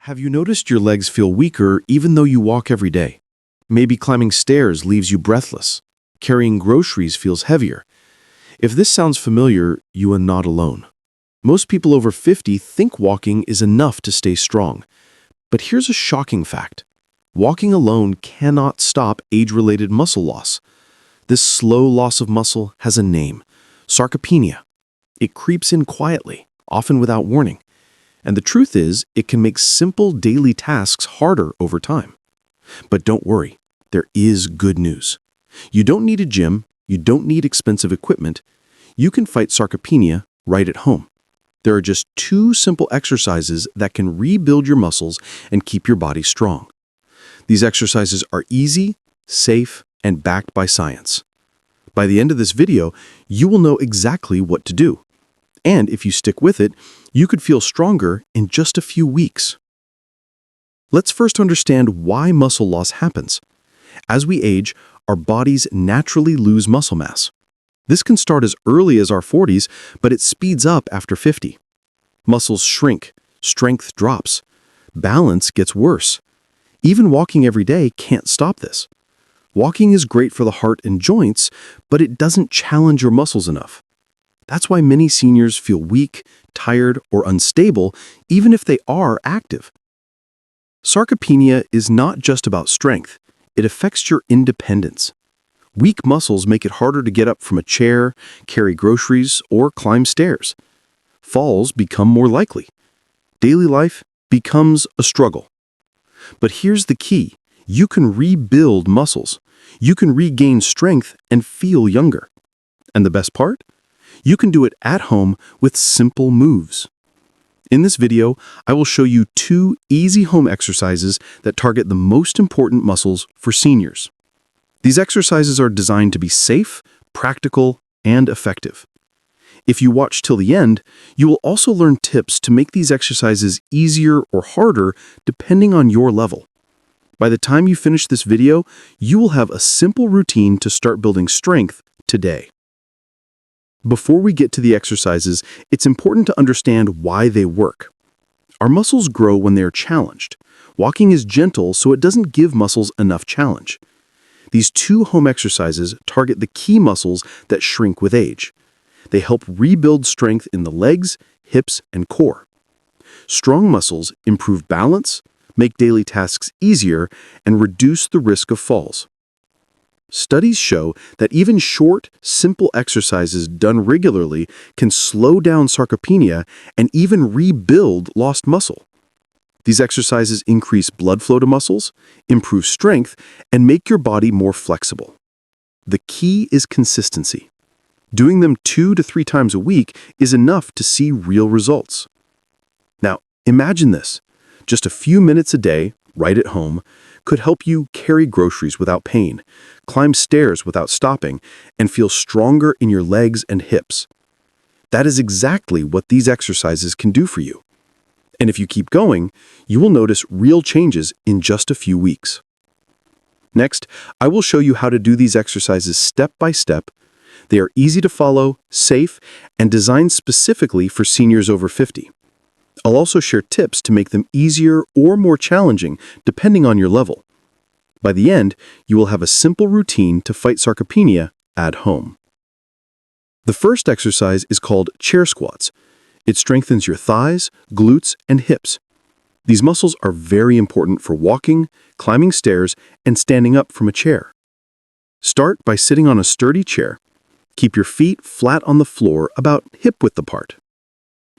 Have you noticed your legs feel weaker even though you walk every day? Maybe climbing stairs leaves you breathless. Carrying groceries feels heavier. If this sounds familiar, you are not alone. Most people over 50 think walking is enough to stay strong. But here's a shocking fact. Walking alone cannot stop age-related muscle loss. This slow loss of muscle has a name: sarcopenia. It creeps in quietly, often without warning. And the truth is, it can make simple daily tasks harder over time. But don't worry, there is good news. You don't need a gym, you don't need expensive equipment. You can fight sarcopenia right at home. There are just 2 simple exercises that can rebuild your muscles and keep your body strong. These exercises are easy, safe, and backed by science. By the end of this video, you will know exactly what to do. And if you stick with it, you could feel stronger in just a few weeks. Let's first understand why muscle loss happens. As we age, our bodies naturally lose muscle mass. This can start as early as our 40s, but it speeds up after 50. Muscles shrink, strength drops, balance gets worse. Even walking every day can't stop this. Walking is great for the heart and joints, but it doesn't challenge your muscles enough. That's why many seniors feel weak, tired, or unstable, even if they are active. Sarcopenia is not just about strength. It affects your independence. Weak muscles make it harder to get up from a chair, carry groceries, or climb stairs. Falls become more likely. Daily life becomes a struggle. But here's the key. You can rebuild muscles. You can regain strength and feel younger. And the best part? You can do it at home with simple moves. In this video, I will show you 2 easy home exercises that target the most important muscles for seniors. These exercises are designed to be safe, practical, and effective. If you watch till the end, you will also learn tips to make these exercises easier or harder depending on your level. By the time you finish this video, you will have a simple routine to start building strength today. Before we get to the exercises, it's important to understand why they work. Our muscles grow when they are challenged. Walking is gentle, so it doesn't give muscles enough challenge. These 2 home exercises target the key muscles that shrink with age. They help rebuild strength in the legs, hips, and core. Strong muscles improve balance, make daily tasks easier, and reduce the risk of falls. Studies show that even short, simple exercises done regularly can slow down sarcopenia and even rebuild lost muscle. These exercises increase blood flow to muscles, improve strength, and make your body more flexible. The key is consistency. Doing them 2 to 3 times a week is enough to see real results. Now, imagine this. Just a few minutes a day, right at home, could help you carry groceries without pain, climb stairs without stopping, and feel stronger in your legs and hips. That is exactly what these exercises can do for you. And if you keep going, you will notice real changes in just a few weeks. Next, I will show you how to do these exercises step by step. They are easy to follow, safe, and designed specifically for seniors over 50. I'll also share tips to make them easier or more challenging depending on your level. By the end, you will have a simple routine to fight sarcopenia at home. The first exercise is called chair squats. It strengthens your thighs, glutes, and hips. These muscles are very important for walking, climbing stairs, and standing up from a chair. Start by sitting on a sturdy chair. Keep your feet flat on the floor about hip-width apart.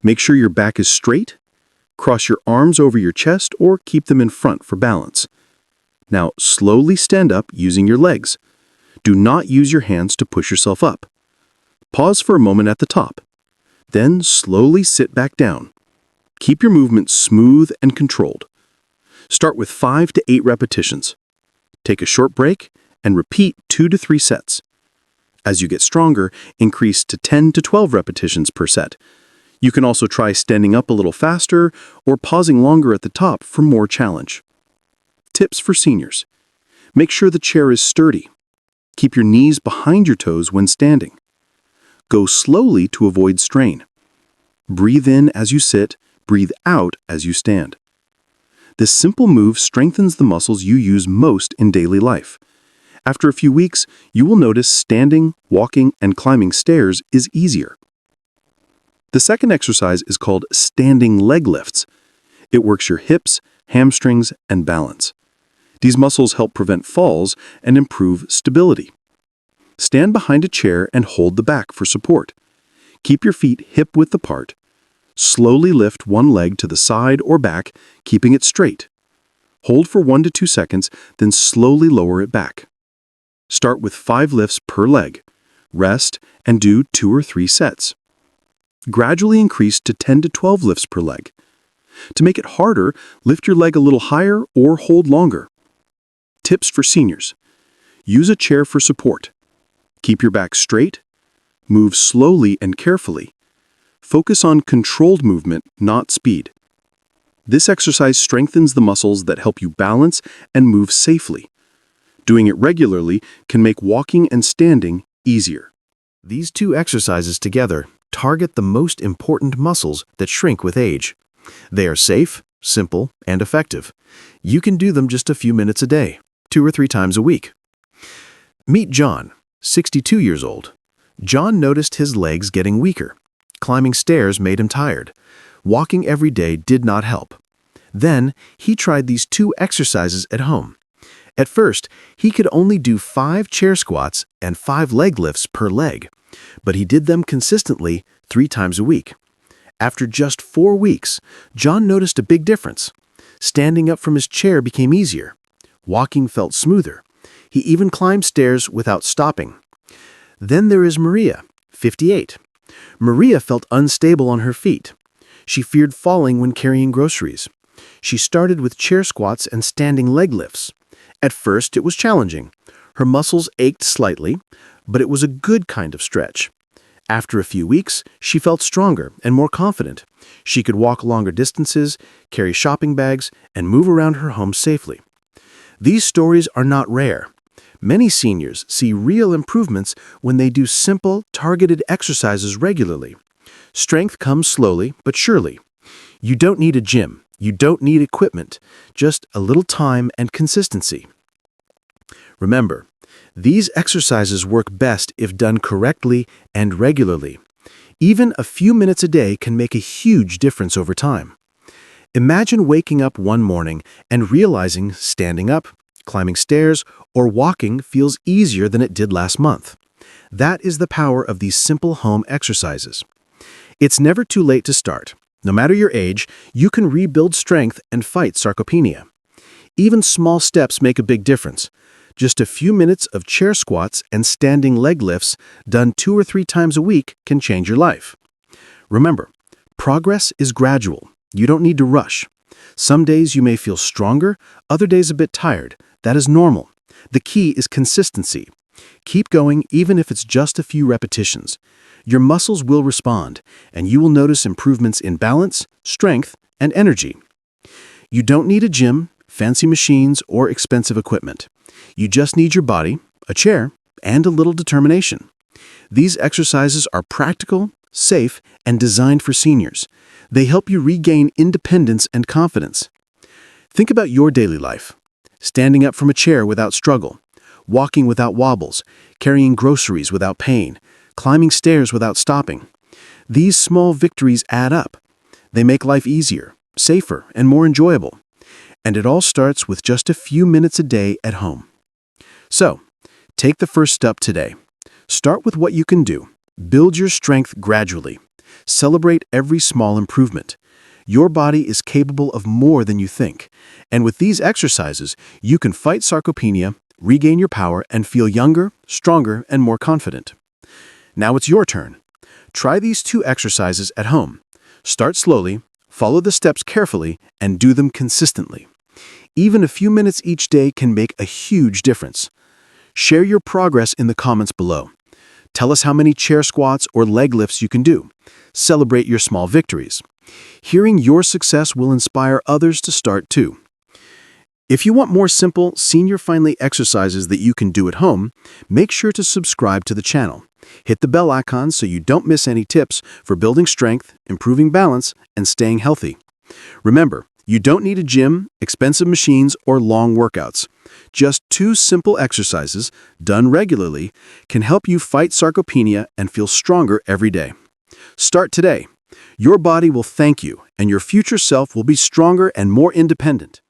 Make sure your back is straight. Cross your arms over your chest or keep them in front for balance. Now, slowly stand up using your legs. Do not use your hands to push yourself up. Pause for a moment at the top. Then slowly sit back down. Keep your movement smooth and controlled. Start with 5 to 8 repetitions. Take a short break and repeat 2 to 3 sets. As you get stronger, increase to 10 to 12 repetitions per set. You can also try standing up a little faster or pausing longer at the top for more challenge. Tips for seniors. Make sure the chair is sturdy. Keep your knees behind your toes when standing. Go slowly to avoid strain. Breathe in as you sit, breathe out as you stand. This simple move strengthens the muscles you use most in daily life. After a few weeks, you will notice standing, walking, and climbing stairs is easier. The second exercise is called standing leg lifts. It works your hips, hamstrings, and balance. These muscles help prevent falls and improve stability. Stand behind a chair and hold the back for support. Keep your feet hip-width apart. Slowly lift one leg to the side or back, keeping it straight. Hold for 1 to 2 seconds, then slowly lower it back. Start with 5 lifts per leg. Rest and do 2 or 3 sets. Gradually increase to 10 to 12 lifts per leg. To make it harder, lift your leg a little higher or hold longer. Tips for seniors. Use a chair for support. Keep your back straight. Move slowly and carefully. Focus on controlled movement, not speed. This exercise strengthens the muscles that help you balance and move safely. Doing it regularly can make walking and standing easier. These two exercises together target the most important muscles that shrink with age. They are safe, simple, and effective. You can do them just a few minutes a day, 2 or 3 times a week. Meet John, 62 years old. John noticed his legs getting weaker. Climbing stairs made him tired. Walking every day did not help. Then, he tried these 2 exercises at home. At first, he could only do 5 chair squats and 5 leg lifts per leg, but he did them consistently 3 times a week. After just 4 weeks, John noticed a big difference. Standing up from his chair became easier. Walking felt smoother. He even climbed stairs without stopping. Then there is Maria, 58. Maria felt unstable on her feet. She feared falling when carrying groceries. She started with chair squats and standing leg lifts. At first, it was challenging. Her muscles ached slightly, but it was a good kind of stretch. After a few weeks, she felt stronger and more confident. She could walk longer distances, carry shopping bags, and move around her home safely. These stories are not rare. Many seniors see real improvements when they do simple, targeted exercises regularly. Strength comes slowly but surely. You don't need a gym. You don't need equipment, just a little time and consistency. Remember, these exercises work best if done correctly and regularly. Even a few minutes a day can make a huge difference over time. Imagine waking up one morning and realizing standing up, climbing stairs, or walking feels easier than it did last month. That is the power of these simple home exercises. It's never too late to start. No matter your age, you can rebuild strength and fight sarcopenia. Even small steps make a big difference. Just a few minutes of chair squats and standing leg lifts done 2 or 3 times a week can change your life. Remember, progress is gradual. You don't need to rush. Some days you may feel stronger, other days a bit tired. That is normal. The key is consistency. Keep going even if it's just a few repetitions. Your muscles will respond, and you will notice improvements in balance, strength, and energy. You don't need a gym, fancy machines, or expensive equipment. You just need your body, a chair, and a little determination. These exercises are practical, safe, and designed for seniors. They help you regain independence and confidence. Think about your daily life. Standing up from a chair without struggle, walking without wobbles, carrying groceries without pain, climbing stairs without stopping. These small victories add up. They make life easier, safer, and more enjoyable. And it all starts with just a few minutes a day at home. So, take the first step today. Start with what you can do. Build your strength gradually. Celebrate every small improvement. Your body is capable of more than you think. And with these exercises, you can fight sarcopenia, regain your power, and feel younger, stronger, and more confident. Now it's your turn. Try these 2 exercises at home. Start slowly, follow the steps carefully, and do them consistently. Even a few minutes each day can make a huge difference. Share your progress in the comments below. Tell us how many chair squats or leg lifts you can do. Celebrate your small victories. Hearing your success will inspire others to start too. If you want more simple, senior-friendly exercises that you can do at home, make sure to subscribe to the channel. Hit the bell icon so you don't miss any tips for building strength, improving balance, and staying healthy. Remember, You don't need a gym, expensive machines, or long workouts. Just 2 simple exercises, done regularly, can help you fight sarcopenia and feel stronger every day. Start today. Your body will thank you, and your future self will be stronger and more independent.